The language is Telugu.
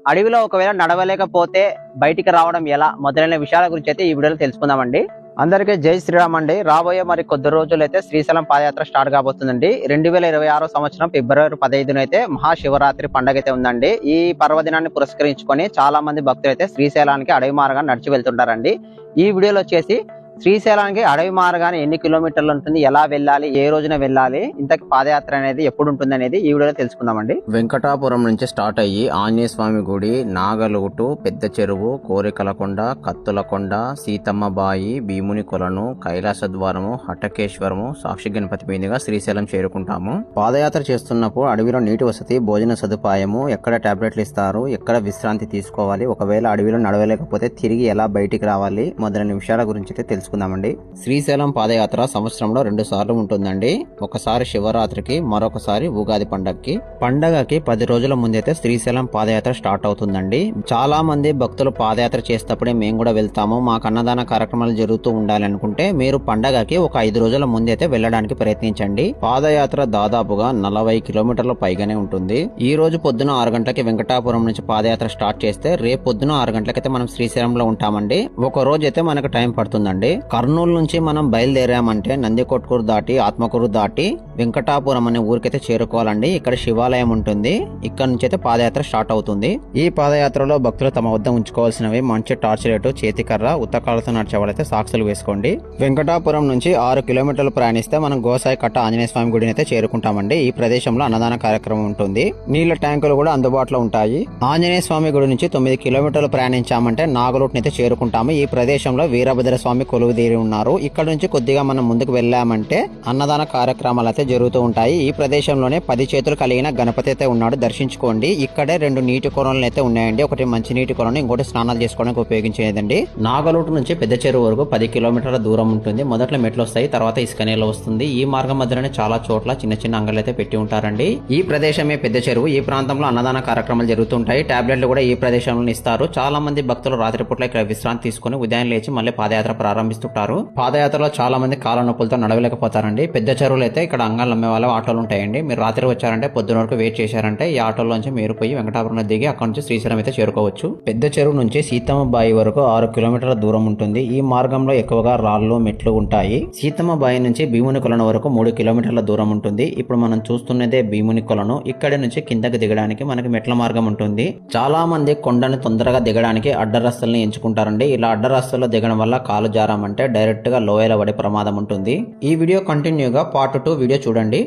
అడవిలో ఒకవేళ నడవలేకపోతే బయటికి రావడం ఎలా మొదలైన విషయాల గురించి అయితే ఈ వీడియోలో తెలుసుకుందామండి. అందరికీ జై శ్రీరామ్ అండి. రాబోయే మరి కొద్ది రోజులైతే శ్రీశైలం పాదయాత్ర స్టార్ట్ కాబోతుందండి. 2026 సంవత్సరం ఫిబ్రవరి 15న అయితే మహాశివరాత్రి పండుగ అయితే ఉందండి. ఈ పర్వదినాన్ని పురస్కరించుకొని చాలా మంది భక్తులు అయితే శ్రీశైలానికి అడవి మార్గాన్ని నడిచి వెళ్తుంటారండి. ఈ వీడియోలో వచ్చేసి శ్రీశైలానికి అడవి మార్గాన్ని ఎన్ని కిలోమీటర్లు ఉంటుంది, ఎలా వెళ్ళాలి, ఏ రోజున వెళ్ళాలి, ఇంతకి పాదయాత్ర అనేది ఎప్పుడు ఉంటుంది అనేది ఈ వీడియోలో తెలుసుకుందామండి. వెంకటాపురం నుంచి స్టార్ట్ అయ్యి ఆంజనేయ స్వామి గుడి, నాగలుగుటు, పెద్ద చెరువు, కోరికలకొండ, కత్తులకొండ, సీతమ్మ బాయి, భీముని కొలను, కైలాస ద్వారము, హటకేశ్వరము, సాక్షి గణపతి మీదుగా శ్రీశైలం చేరుకుంటాము. పాదయాత్ర చేస్తున్నప్పుడు అడవిలో నీటి వసతి, భోజన సదుపాయము, ఎక్కడ టాబ్లెట్లు ఇస్తారు, ఎక్కడ విశ్రాంతి తీసుకోవాలి, ఒకవేళ అడవిలో నడవలేకపోతే తిరిగి ఎలా బయటికి రావాలి మొదలైన విషయాల గురించి అయితే తెలుసుకుందామండి. శ్రీశైలం పాదయాత్ర సంవత్సరంలో 2 సార్లు ఉంటుందండి. ఒకసారి శివరాత్రికి, మరొకసారి ఉగాది పండగకి 10 రోజుల ముందైతే శ్రీశైలం పాదయాత్ర స్టార్ట్ అవుతుందండి. చాలా మంది భక్తులు పాదయాత్ర చేసేటప్పుడే మేము కూడా వెళ్తాము, మాకు అన్నదాన కార్యక్రమాలు జరుగుతూ ఉండాలి అనుకుంటే మీరు పండగకి ఒక 5 రోజుల ముందైతే వెళ్ళడానికి ప్రయత్నించండి. పాదయాత్ర దాదాపుగా 40 కిలోమీటర్ల పైగానే ఉంటుంది. ఈ రోజు పొద్దున 6 గంటలకి వెంకటాపురం నుంచి పాదయాత్ర స్టార్ట్ చేస్తే రేపు పొద్దున 6 గంటలకైతే మనం శ్రీశైలంలో ఉంటామండి. ఒక రోజు అయితే మనకు టైం పడుతుందండి. కర్నూలు నుంచి మనం బయలుదేరామంటే నందికొట్కూరు దాటి, ఆత్మకూరు దాటి వెంకటాపురం అనే ఊరికైతే చేరుకోవాలండి. ఇక్కడ శివాలయం ఉంటుంది. ఇక్కడ నుంచి అయితే పాదయాత్ర స్టార్ట్ అవుతుంది. ఈ పాదయాత్రలో భక్తులు తమ వద్ద ఉంచుకోవాల్సినవి మంచి టార్చ్ లైట్, చేతికర్ర, ఉత్తకాలతో నడిచే వాళ్ళైతే సాక్షులు వేసుకోండి. వెంకటాపురం నుంచి 6 కిలోమీటర్లు ప్రయాణిస్తే మనం గోసాయి కట్ట ఆంజనేయ స్వామి గుడిని అయితే చేరుకుంటామండి. ఈ ప్రదేశంలో అన్నదాన కార్యక్రమం ఉంటుంది. నీళ్ల ట్యాంకులు కూడా అందుబాటులో ఉంటాయి. ఆంజనేయ స్వామి గుడి నుంచి 9 కిలోమీటర్లు ప్రయాణించామంటే నాగలూటుని అయితే చేరుకుంటాము. ఈ ప్రదేశంలో వీరభద్ర స్వామి కొలువుదీరి ఉన్నారు. ఇక్కడ నుంచి కొద్దిగా మనం ముందుకు వెళ్ళామంటే అన్నదాన కార్యక్రమాలు అయితే జరుగుతూ ఉంటాయి. ఈ ప్రదేశంలోనే 10 చేతులు కలిగిన గణపతి అయితే ఉన్నాడు, దర్శించుకోండి. ఇక్కడే 2 నీటి కొలనులు అయితే ఉన్నాయండి. ఒకటి మంచి నీటి కొలను, ఇంకోటి స్నానాలు చేసుకోవడానికి ఉపయోగించేదండి. నాగలూటు నుంచి పెద్ద చెరువు వరకు 10 కిలోమీటర్ల దూరం ఉంటుంది. మొదట్లో మెట్లు వస్తాయి, తర్వాత ఇసుక నేల వస్తుంది. ఈ మార్గం మధ్యలోనే చాలా చోట్ల చిన్న చిన్న అంగళ్ళు అయితే పెట్టి ఉంటారండి. ఈ ప్రదేశమే పెద్ద చెరువు. ఈ ప్రాంతంలో అన్నదాన కార్యక్రమాలు జరుగుతుంటాయి. టాబ్లెట్లు కూడా ఈ ప్రదేశంలో ఇస్తారు. చాలా మంది భక్తులు రాత్రిపూట్ల ఇక్కడ విశ్రాంతి తీసుకుని ఉదయం లేచి మళ్ళీ పాదయాత్ర ప్రారంభిస్తుంటారు. పాదయాత్రలో చాలా మంది కాళ్ళ నొప్పులతో నడవలేకపోతారండి. పెద్ద చెరువులు అయితే ఇక్కడ అంగాలు అమ్మే వాళ్ళ ఆటోలు ఉంటాయండి. మీరు రాత్రి వచ్చారంటే పొద్దున వరకు వెయిట్ చేశారంటే ఈ ఆటోలోంచి మీరు పోయి వెంకటాపురం దిగి అక్కడ నుంచి శ్రీశైలం అయితే చేరుకోవచ్చు. పెద్ద చెరువు నుంచి సీతమ్మ బాయి వరకు 6 కిలోమీటర్ల దూరం ఉంటుంది. ఈ మార్గంలో ఎక్కువగా రాళ్లు, మెట్లు ఉంటాయి. సీతమ్మ బాయి నుంచి భీముని కొలను వరకు 3 కిలోమీటర్ల దూరం ఉంటుంది. ఇప్పుడు మనం చూస్తున్నదే భీముని కొలను. ఇక్కడి నుంచి కిందకి దిగడానికి మనకి మెట్ల మార్గం ఉంటుంది. చాలా మంది కొండను తొందరగా దిగడానికి అడ్డరస్తుల్ని ఎంచుకుంటారండి. ఇలా అడ్డరస్తుల్లో దిగడం వల్ల కాలు జారామంటే డైరెక్ట్ గా లోయల పడే ప్రమాదం ఉంటుంది. ఈ వీడియో కంటిన్యూగా పార్ట్ 2 వీడియో చూడండి.